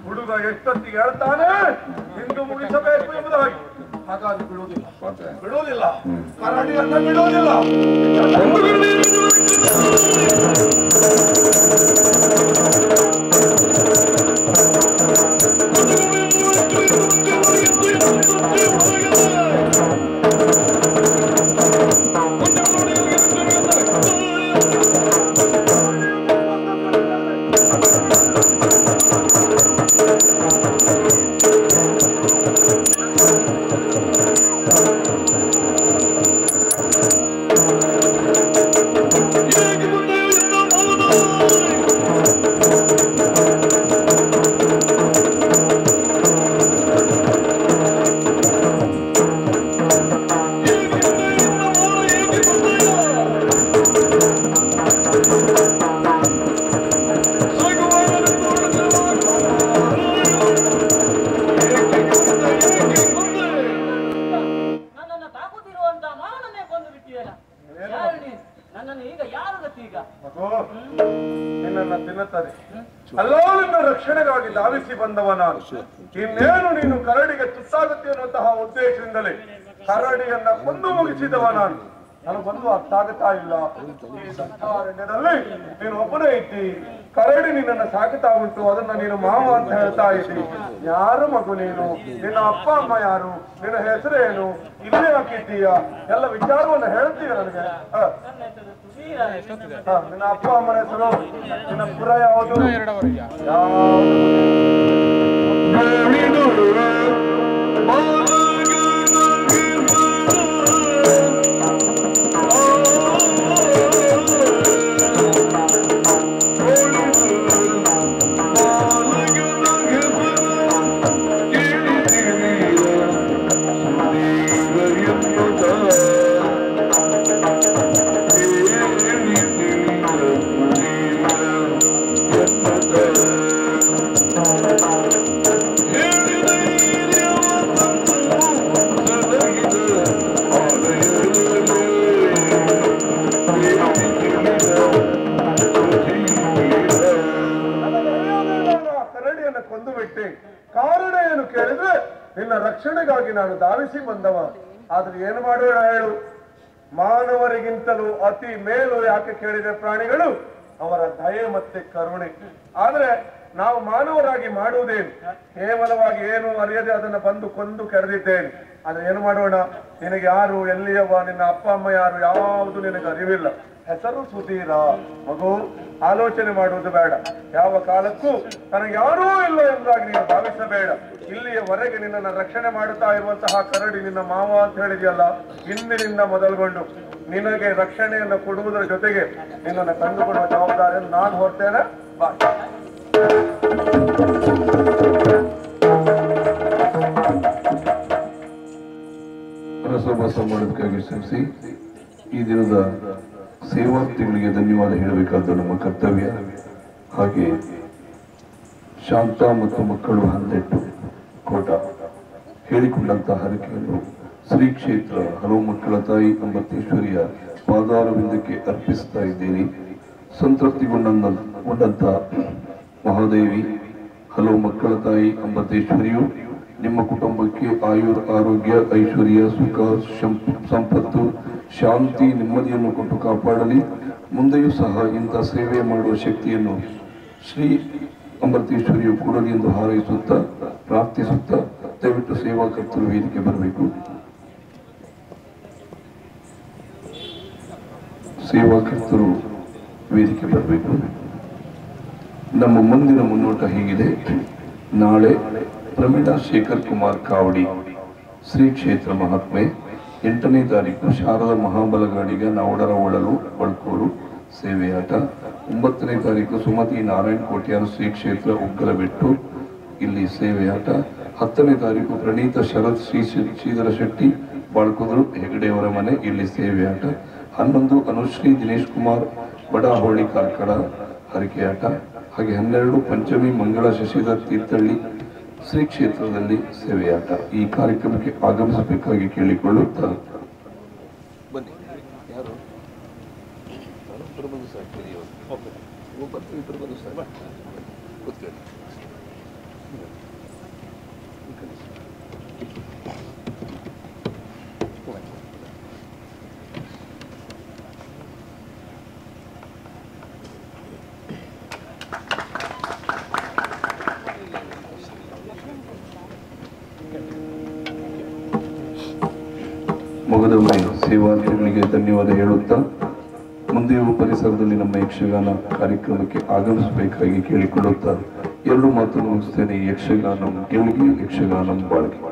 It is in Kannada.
ಹುಡುಗ ಎಷ್ಟೊತ್ತಿಗೆ ಹೇಳ್ತಾನೆ ಇಂದು ಮುಗಿಸಬೇಕು ಎಂಬುದಾಗಿ. ಹಾಗಾಗಿ ಬಿಡುವುದಿಲ್ಲ ಕರಡಿಯನ್ನ ಬಿಡುವುದಿಲ್ಲ. ರಕ್ಷಣೆಗಾಗಿ ಧಾವಿಸಿ ಬಂದವ ನಾನು. ಇನ್ನೇನು ನೀನು ಕರಡಿಗೆ ತುತ್ತಾಗುತ್ತೆ ಅನ್ನುವಂತಹ ಉದ್ದೇಶದಿಂದಲೇ ಕರಡಿಯನ್ನ ಕೊಂದು ಮುಗಿಸಿದವ ನಾನು. ನನಗೊಂದು ಅರ್ಥ ಆಗುತ್ತಾ ಇಲ್ಲ. ಈ ದಟ್ಟಾರಣ್ಯದಲ್ಲಿ ನೀನು ಒಬ್ಬನೇ ಇದ್ದಿ, ಕರಡಿ ನಿನ್ನನ್ನು ಸಾಕುತ್ತಾ ಉಂಟು, ಅದನ್ನ ನೀನು ಮಾವ ಅಂತ ಹೇಳ್ತಾ ಇದ್ದಿ. ಯಾರು ಮಗು ನೀನು? ನಿನ್ನ ಅಪ್ಪ ಅಮ್ಮ ಯಾರು? ನಿನ್ನ ಹೆಸರೇನು? ಇಲ್ಲೇ ಹಾಕಿದ್ದೀಯ? ಎಲ್ಲ ವಿಚಾರವನ್ನು ಹೇಳ್ತೀಯ ನನಗೆ. ನಿನ್ನ ಅಪ್ಪ ಅಮ್ಮನ ಹೆಸರು, ನಿನ್ನ ಪುರ ಯಾವುದು? ಕಾರಣ ಏನು ಕೇಳಿದ್ರೆ ನಿನ್ನ ರಕ್ಷಣೆಗಾಗಿ ನಾನು ಧಾವಿಸಿ ಬಂದವ. ಆದ್ರೆ ಏನು ಮಾಡೋಣ ಹೇಳು? ಮಾನವರಿಗಿಂತಲೂ ಅತಿ ಮೇಲು ಯಾಕೆ ಕೇಳಿದೆ ಪ್ರಾಣಿಗಳು? ಅವರ ದಯೆ ಮತ್ತೆ ಕರುಣೆ. ಆದ್ರೆ ನಾವು ಮಾನವರಾಗಿ ಮಾಡುವುದೇನು? ಕೇವಲವಾಗಿ ಏನು ಅರಿಯದೆ ಅದನ್ನ ಬಂದು ಕೊಂದು ಕೆರೆದಿದ್ದೇನೆ. ಆದ್ರೆ ಏನು ಮಾಡೋಣ? ನಿನಗೆ ಯಾರು, ಎಲ್ಲಿಯವ, ನಿನ್ನ ಅಪ್ಪ ಅಮ್ಮ ಯಾರು, ಯಾವುದು ನಿನಗೆ ಅರಿವಿಲ್ಲ. ಹೆಸರು ಸುಧೀರ. ಮಗು, ಆಲೋಚನೆ ಮಾಡುವುದು ಬೇಡ. ಯಾವ ಕಾಲಕ್ಕೂ ನನಗೆ ಯಾರೂ ಇಲ್ಲ ಎಂಬುದಾಗಿ ನೀನು ಭಾವಿಸಬೇಡ. ಇಲ್ಲಿಯವರೆಗೆ ನಿನ್ನನ್ನು ರಕ್ಷಣೆ ಮಾಡುತ್ತಾ ಇರುವಂತಹ ಕರಡಿ ನಿನ್ನ ಮಾವ ಅಂತ ಹೇಳಿದೆಯಲ್ಲ, ಇಂದಿನಿಂದ ಮೊದಲುಗೊಂಡು ನಿನಗೆ ರಕ್ಷಣೆಯನ್ನು ಕೊಡುವುದರ ಜೊತೆಗೆ ನಿನ್ನನ್ನು ಕಂಡುಕೊಡುವ ಜವಾಬ್ದಾರಿಯನ್ನು ನಾನು ಹೊರ್ತೇನೆ. ಬಾ. ರಸಭಾಸ ಮಾಡೋದಕ್ಕಾಗಿ ಶ್ರಮಿಸಿ ಈ ದಿನದ ಸೇವಾರ್ಥಿಗಳಿಗೆ ಧನ್ಯವಾದ ಹೇಳಬೇಕಾದ ನಮ್ಮ ಕರ್ತವ್ಯ. ಹಾಗೆ ಶಾಂತ ಮತ್ತು ಮಕ್ಕಳು 12 ಕೋಟ ಹೇಳಿಕೊಂಡಂತಹ ಹರಕೆಯನ್ನು ಶ್ರೀ ಕ್ಷೇತ್ರ ಹಲವು ಮಕ್ಕಳ ತಾಯಿ ಅಂಬತ್ತೇಶ್ವರಿಯ ಪಾದಾರವಿಂದಕ್ಕೆ ಅರ್ಪಿಸ್ತಾ ಇದ್ದೇನೆ. ಸಂತೃಪ್ತಿಗೊಂಡಂತ ಮಹಾದೇವಿ ಹಲವು ಮಕ್ಕಳ ತಾಯಿ ಅಂಬತ್ತೇಶ್ವರಿಯು ನಿಮ್ಮ ಕುಟುಂಬಕ್ಕೆ ಆರೋಗ್ಯ, ಐಶ್ವರ್ಯ, ಸುಖ, ಸಂಪತ್ತು, ಶಾಂತಿ, ನೆಮ್ಮದಿಯನ್ನು ಕೊಟ್ಟು ಕಾಪಾಡಲಿ. ಮುಂದೆಯೂ ಸಹ ಇಂಥ ಸೇವೆ ಮಾಡುವ ಶಕ್ತಿಯನ್ನು ಶ್ರೀ ಅಂಬತ್ತೇಶ್ವರಿಯು ಕೊಡಲಿ ಎಂದು ಹಾರೈಸುತ್ತಾ ಪ್ರಾರ್ಥಿಸುತ್ತಾ ದಯವಿಟ್ಟು ಸೇವಾಕರ್ತರು ವೇದಿಕೆ ಬರಬೇಕು. ಸೇವಾಕರ್ತರು ವೇದಿಕೆ ಬರಬೇಕು. ನಮ್ಮ ಮುಂದಿನ ಮುನ್ನೋಟ ಹೀಗಿದೆ. ನಾಳೆ ಪ್ರಮೀಳಾ ಶೇಖರ್ ಕುಮಾರ್ ಕಾವಡಿ ಶ್ರೀ ಕ್ಷೇತ್ರ ಮಹಾತ್ಮೆ 8ನೇ ತಾರೀಕು ಶಾರದಾ ಮಹಾಬಲಗಾಡಿಗ ನಾವಡರ ಒಳಲು ಬಳ್ಕೋಡು ಸೇವೆಯಾಟ. 9ನೇ ತಾರೀಕು ಸುಮತಿ ನಾರಾಯಣ್ ಕೋಟ್ಯಾರು ಶ್ರೀ ಕ್ಷೇತ್ರ ಉಗ್ಗಲಬೆಟ್ಟು ಇಲ್ಲಿ ಸೇವೆಯಾಟ. 10ನೇ ತಾರೀಕು ಪ್ರಣೀತ ಶರತ್ ಶ್ರೀಧರ ಶೆಟ್ಟಿ ಬಾಳ್ಕುದ್ರು ಹೆಗಡೆಯವರ ಮನೆ ಇಲ್ಲಿ ಸೇವೆಯಾಟ. 11 ಅನುಶ್ರೀ ದಿನೇಶ್ ಕುಮಾರ್ ಬಡಾಹೋಳಿ ಕಾರ್ಕಳ ಹರಿಕೆಯಾಟ. ಹಾಗೆ 12 ಪಂಚಮಿ ಮಂಗಳ ಶಶಿಧರ್ ತೀರ್ಥಹಳ್ಳಿ ಶ್ರೀ ಕ್ಷೇತ್ರದಲ್ಲಿ ಸೇವೆಯಾಟ. ಈ ಕಾರ್ಯಕ್ರಮಕ್ಕೆ ಆಗಮಿಸಬೇಕಾಗಿ ಕೇಳಿಕೊಳ್ಳುತ್ತಾ ಮಗದೊಮ್ಮೆ ಸೇವಾರ್ಥಿಗಳಿಗೆ ಧನ್ಯವಾದ ಹೇಳುತ್ತಾ ಮುಂದೆಯೂ ಪರಿಸರದಲ್ಲಿ ನಮ್ಮ ಯಕ್ಷಗಾನ ಕಾರ್ಯಕ್ರಮಕ್ಕೆ ಆಗಮಿಸಬೇಕಾಗಿ ಕೇಳಿಕೊಳ್ಳುತ್ತಾ ಎರಡು ಮಾತನ್ನು ಮುಗಿಸ್ತೇನೆ. ಯಕ್ಷಗಾನಂ ಗೆಲ್ಗೆ, ಯಕ್ಷಗಾನಂ ಬಾಳ್ಗೆ.